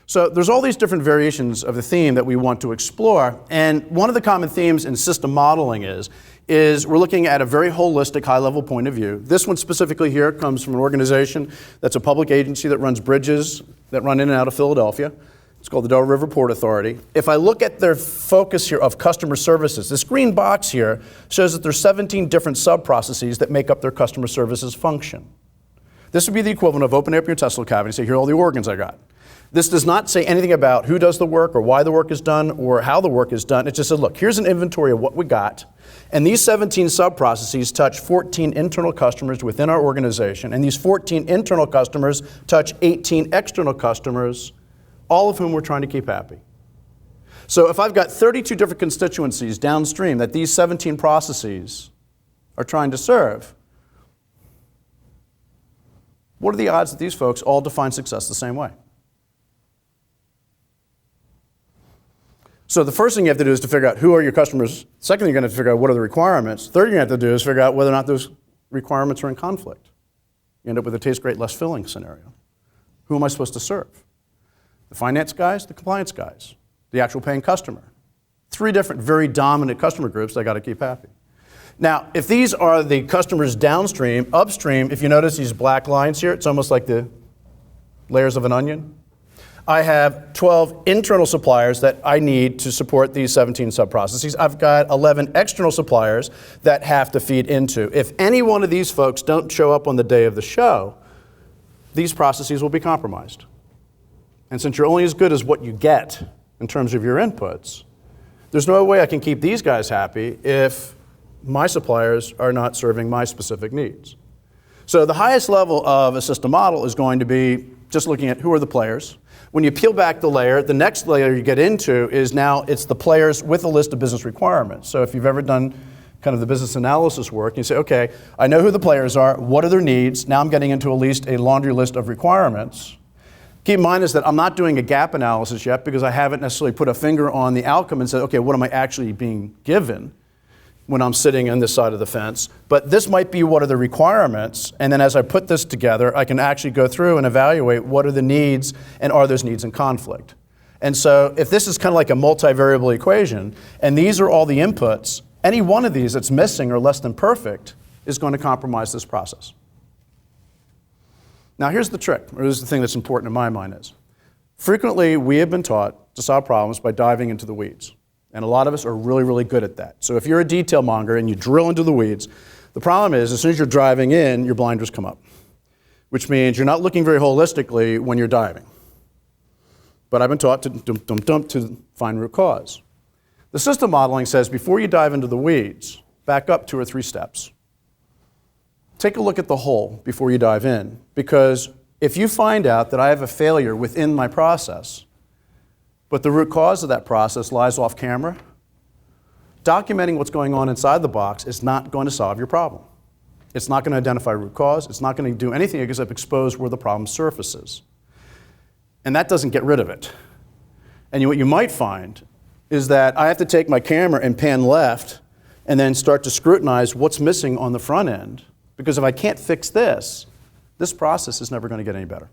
So there's all these different variations of the theme that we want to explore, and one of the common themes in system modeling is we're looking at a very holistic, high-level point of view. This one specifically here comes from an organization that's a public agency that runs bridges that run in and out of Philadelphia. It's called the Delaware River Port Authority. If I look at their focus here of customer services, this green box here shows that there's 17 different sub-processes that make up their customer services function. This would be the equivalent of opening up your intestinal cavity and say, here are all the organs I got. This does not say anything about who does the work or why the work is done or how the work is done. It just says, look, here's an inventory of what we got. And these 17 sub-processes touch 14 internal customers within our organization. And these 14 internal customers touch 18 external customers, all of whom we're trying to keep happy. So if I've got 32 different constituencies downstream that these 17 processes are trying to serve, what are the odds that these folks all define success the same way? So the first thing you have to do is to figure out who are your customers. Second thing you're going to have to figure out what are the requirements. Third thing you have to do is figure out whether or not those requirements are in conflict. You end up with a tastes great, less filling scenario. Who am I supposed to serve? The finance guys, the compliance guys, the actual paying customer. 3 different, very dominant customer groups that I got to keep happy. Now, if these are the customers downstream, upstream, if you notice these black lines here, it's almost like the layers of an onion. I have 12 internal suppliers that I need to support these 17 sub-processes. I've got 11 external suppliers that have to feed into. If any one of these folks don't show up on the day of the show, these processes will be compromised. And since you're only as good as what you get in terms of your inputs, there's no way I can keep these guys happy if my suppliers are not serving my specific needs. So the highest level of a system model is going to be just looking at who are the players. When you peel back the layer, the next layer you get into is now it's the players with a list of business requirements. So if you've ever done kind of the business analysis work, you say, okay, I know who the players are, what are their needs, now I'm getting into at least a laundry list of requirements. Keep in mind is that I'm not doing a gap analysis yet because I haven't necessarily put a finger on the outcome and said, okay, what am I actually being given when I'm sitting on this side of the fence? But this might be what are the requirements, and then as I put this together, I can actually go through and evaluate what are the needs and are those needs in conflict. And so if this is kind of like a multivariable equation, and these are all the inputs, any one of these that's missing or less than perfect is going to compromise this process. Now here's the trick, or here's the thing that's important in my mind is, frequently we have been taught to solve problems by diving into the weeds. And a lot of us are really, really good at that. So if you're a detail monger and you drill into the weeds, the problem is as soon as you're driving in, your blinders come up, which means you're not looking very holistically when you're diving. But I've been taught to find root cause. The system modeling says before you dive into the weeds, back up 2 or 3 steps. Take a look at the whole before you dive in, because if you find out that I have a failure within my process, but the root cause of that process lies off camera, documenting what's going on inside the box is not going to solve your problem. It's not going to identify root cause. It's not going to do anything except expose where the problem surfaces. And that doesn't get rid of it. And what you might find is that I have to take my camera and pan left and then start to scrutinize what's missing on the front end. Because if I can't fix this, this process is never going to get any better.